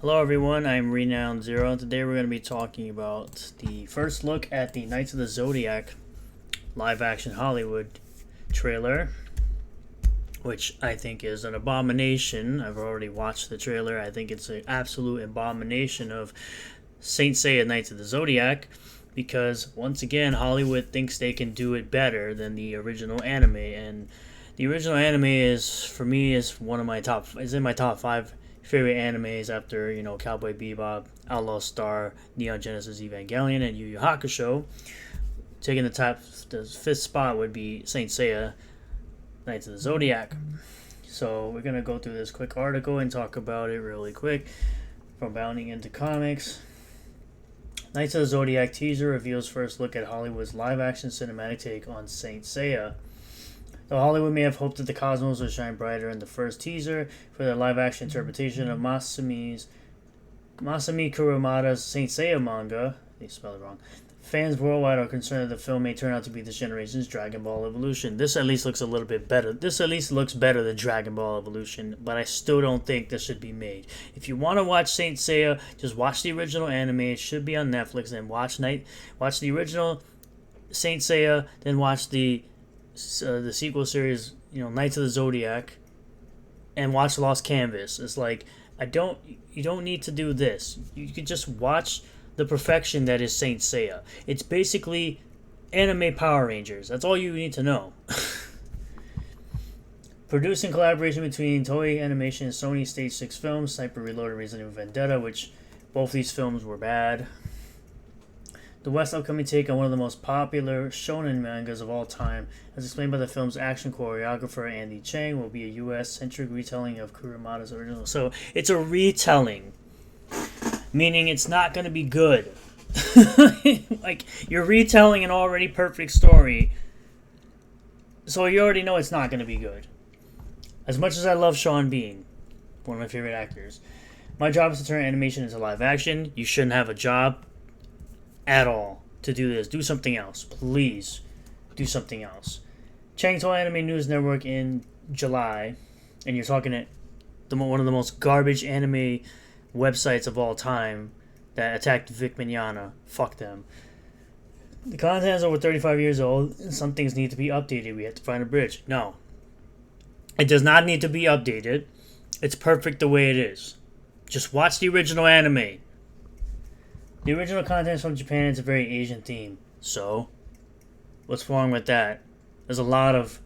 Hello everyone, I'm Renowned Zero, and today we're going to be talking about the first look at the Knights of the Zodiac live-action Hollywood trailer, which I think is an abomination. I've already watched the trailer. I think it's an absolute abomination of Saint Seiya Knights of the Zodiac, because once again Hollywood thinks they can do it better than the original anime, and the original anime is, for me, is in my top 5 favorite animes after, Cowboy Bebop, Outlaw Star, Neon Genesis Evangelion, and Yu Yu Hakusho. Taking the 5th spot would be Saint Seiya Knights of the Zodiac. So we're going to go through this quick article and talk about it really quick. From bounding into comics. Knights of the Zodiac teaser reveals first look at Hollywood's live-action cinematic take on Saint Seiya. Though Hollywood may have hoped that the cosmos would shine brighter in the first teaser for their live-action interpretation of Masami Kurumada's Saint Seiya manga, they spelled it wrong, fans worldwide are concerned that the film may turn out to be this generation's Dragon Ball Evolution. This at least looks a little bit better. This at least looks better than Dragon Ball Evolution, but I still don't think this should be made. If you want to watch Saint Seiya, just watch the original anime. It should be on Netflix, and watch the original Saint Seiya, then watch the sequel series, Knights of the Zodiac, and watch Lost Canvas. It's like, you don't need to do this. You could just watch the perfection that is Saint Seiya. It's basically anime Power Rangers. That's all you need to know. Produced in collaboration between Toei Animation and Sony Stage 6 Films, Sniper Reloaded, Resident Evil Vendetta, which both these films were bad. The West's upcoming take on one of the most popular shonen mangas of all time, as explained by the film's action choreographer Andy Chang, will be a U.S.-centric retelling of Kurumada's original. So it's a retelling, meaning it's not going to be good. Like, you're retelling an already perfect story, so you already know it's not going to be good. As much as I love Sean Bean, one of my favorite actors, my job is to turn animation into live action. You shouldn't have a job at all to do this. Do something else. Please do something else. Chang told Anime News Network in July, and you're talking at one of the most garbage anime websites of all time that attacked Vic Mignogna. Fuck them. The content is over 35 years old, and some things need to be updated. We have to find a bridge. No. It does not need to be updated. It's perfect the way it is. Just watch the original anime. The original content is from Japan. It's a very Asian theme. So, what's wrong with that? There's a lot of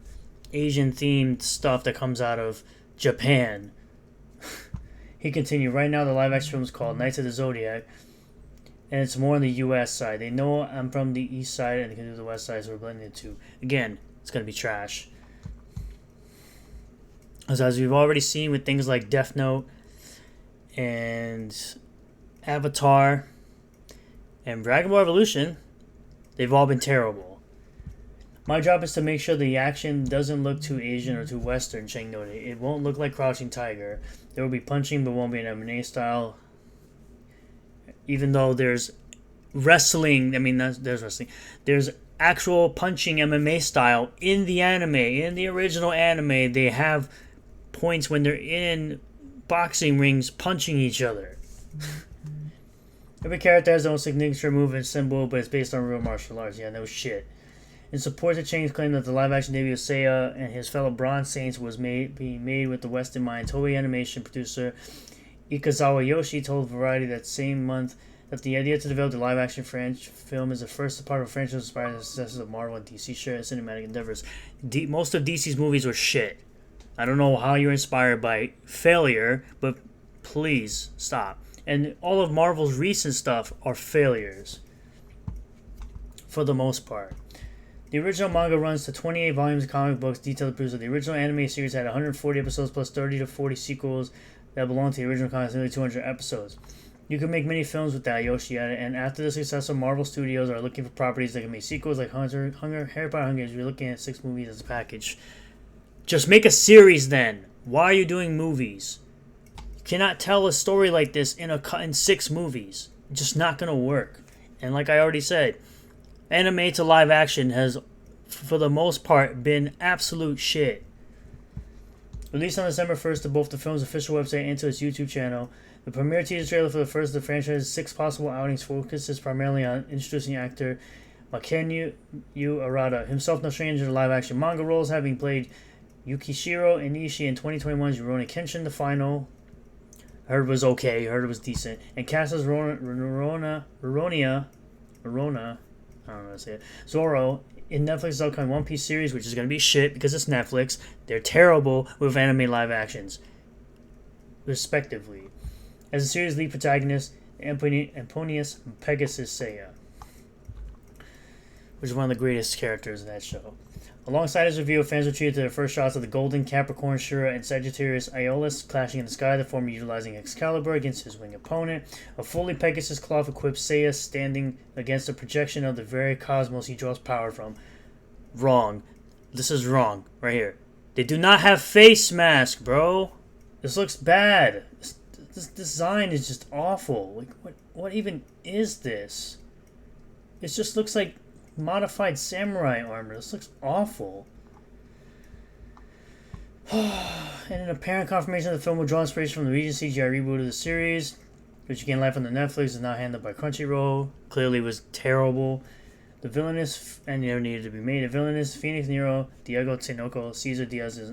Asian-themed stuff that comes out of Japan. He continued, right now the live-action film is called Knights of the Zodiac, and it's more on the U.S. side. They know I'm from the East side and they can do the West side, so we're blending the two. Again, it's going to be trash. As we've already seen with things like Death Note and Avatar and Dragon Ball Evolution, they've all been terrible. My job is to make sure the action doesn't look too Asian or too Western, Chang noted. It won't look like Crouching Tiger. There will be punching, but won't be an MMA style. Even though there's wrestling, there's wrestling. There's actual punching MMA style in the anime. In the original anime, they have points when they're in boxing rings punching each other. Every character has their own signature move and symbol, but it's based on real martial arts. Yeah, no shit. In support of Chang's claim that the live-action debut of Seiya and his fellow Bronze Saints was being made with the West in mind, Toei Animation producer Ikazawa Yoshi told Variety that same month that the idea to develop the live-action film is the first part of a franchise inspired by the successes of Marvel and DC shared cinematic endeavors. Most of DC's movies were shit. I don't know how you're inspired by failure, but please stop. And all of Marvel's recent stuff are failures, for the most part. The original manga runs to 28 volumes of comic books, detailed proofs of the original anime series had 140 episodes plus 30 to 40 sequels that belong to the original comics, nearly 200 episodes. You can make many films with that, Yoshi added, and after the success of Marvel Studios are looking for properties that can make sequels like Harry Potter Hunger, you're looking at 6 movies as a package. Just make a series then. Why are you doing movies? You cannot tell a story like this in 6 movies. It's just not going to work. And like I already said, anime to live action has, for the most part, been absolute shit. Released on December 1st to both the film's official website and to its YouTube channel, The premiere teaser trailer for the first of the franchise's 6 possible outings focuses primarily on introducing actor Makenyu Arata, himself no stranger to live-action manga roles, having played Yukishiro Inishi in 2021's Rurouni Kenshin, the final. I heard it was okay. I heard it was decent. And cast as Ruronia, I don't know how to say it, Zoro in Netflix's upcoming One Piece series, which is going to be shit because it's Netflix. They're terrible with anime live actions, respectively. As the series' lead protagonist, Amponius Pegasus Seiya, which is one of the greatest characters in that show. Alongside his review, fans were treated to their first shots of the Golden, Capricorn, Shura, and Sagittarius Aeolus clashing in the sky, the former utilizing Excalibur against his winged opponent. A fully Pegasus cloth-equipped Seiya standing against a projection of the very cosmos he draws power from. Wrong. This is wrong. Right here. They do not have face mask, bro. This looks bad. This design is just awful. Like, what even is this? It just looks like modified samurai armor. This looks awful. And an apparent confirmation that the film will draw inspiration from the recent CGI reboot of the series, which again live on the Netflix, is now handled by Crunchyroll. Clearly was terrible. The villainous, and never needed to be made, a villainous Phoenix Nero, Diego Tinoco, Cesar Diaz is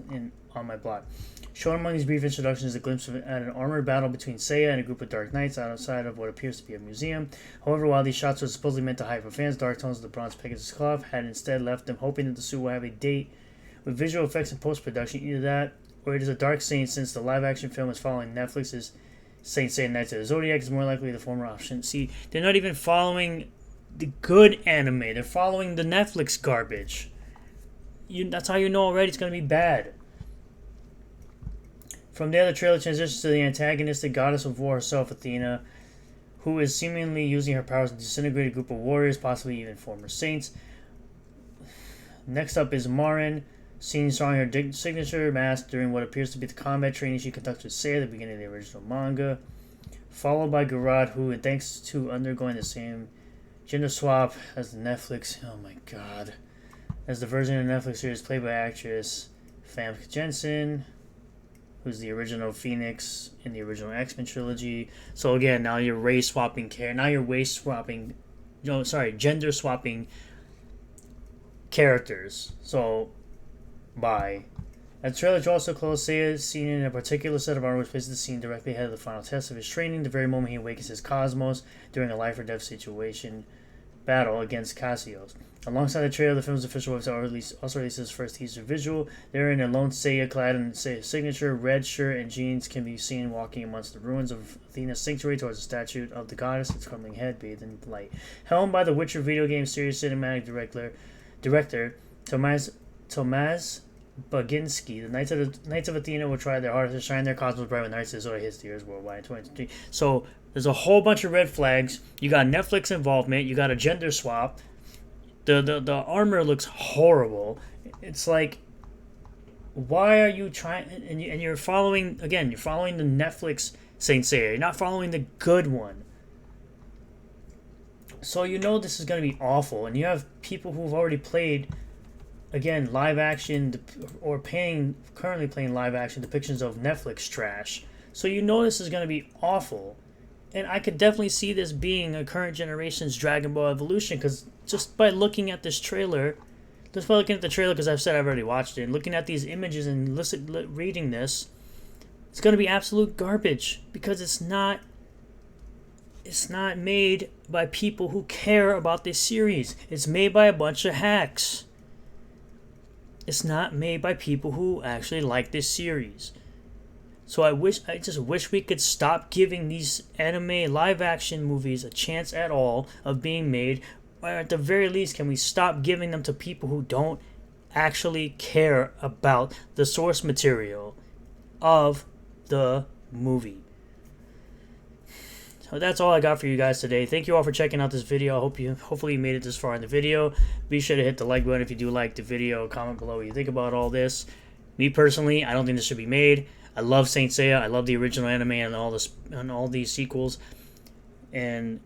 on my block. Shown among these brief introductions is a glimpse at an armored battle between Seiya and a group of Dark Knights outside of what appears to be a museum. However, while these shots were supposedly meant to hype for fans, dark tones of the bronze Pegasus cloth had instead left them hoping that the suit will have a date with visual effects and post-production. Either that, or it is a dark scene, since the live-action film is following Netflix's Saint Seiya Knights of the Zodiac is more likely the former option. See, they're not even following the good anime. They're following the Netflix garbage. That's how you know already it's going to be bad. From there, the trailer transitions to the antagonistic goddess of war herself, Athena, who is seemingly using her powers to disintegrate a group of warriors, possibly even former saints. Next up is Marin, seen throwing her signature mask during what appears to be the combat training she conducts with Seiya at the beginning of the original manga. Followed by Garad, who, thanks to undergoing the same gender swap as the Netflix, oh my god, as the version of the Netflix series played by actress Famke Janssen, who's the original Phoenix in the original X-Men trilogy. So again, now you're gender swapping characters. So, bye. At the trailer also closed, Seiya is seen in a particular set of armor which places the scene directly ahead of the final test of his training, the very moment he awakens his cosmos during a life or death situation battle against Cassios. Alongside the trailer, the film's official website also releases its first teaser visual. Therein, a lone Seiya clad in Seiya's signature red shirt and jeans can be seen walking amongst the ruins of Athena's sanctuary towards the statue of the goddess, its crumbling head bathed in light. Helmed by the Witcher video game series cinematic director Tomasz Baginski, the Knights of Athena will try their hardest to shine their cosmos bright when the Knights of Zodiac hits the earth worldwide in 2023. So there's a whole bunch of red flags. You got Netflix involvement. You got a gender swap. The armor looks horrible. It's like, why are you trying? And you're following again. You're following the Netflix Saint Seiya. You're not following the good one. So you know this is going to be awful, and you have people who've already played, again, live action or currently playing live action depictions of Netflix trash. So you know this is going to be awful. And I could definitely see this being a current generation's Dragon Ball Evolution, because just by looking at this trailer, because I've said I've already watched it, and looking at these images and reading this, it's going to be absolute garbage, because it's not made by people who care about this series. It's made by a bunch of hacks. It's not made by people who actually like this series. So I just wish we could stop giving these anime live-action movies a chance at all of being made. Or at the very least, can we stop giving them to people who don't actually care about the source material of the movie? So that's all I got for you guys today. Thank you all for checking out this video. Hopefully you made it this far in the video. Be sure to hit the like button if you do like the video. Comment below what you think about all this. Me personally, I don't think this should be made. I love Saint Seiya. I love the original anime and all these sequels. And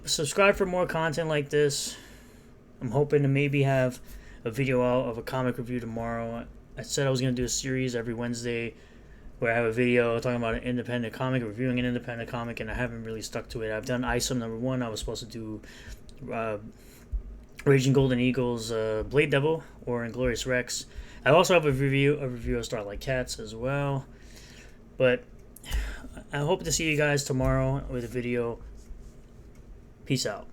subscribe for more content like this. I'm hoping to maybe have a video out of a comic review tomorrow. I said I was going to do a series every Wednesday where I have a video talking about an independent comic, reviewing an independent comic, and I haven't really stuck to it. I've done Isom #1. I was supposed to do Raging Golden Eagles, Blade Devil, or Inglorious Rex. I also have a review of Starlight Cats as well. But I hope to see you guys tomorrow with a video. Peace out.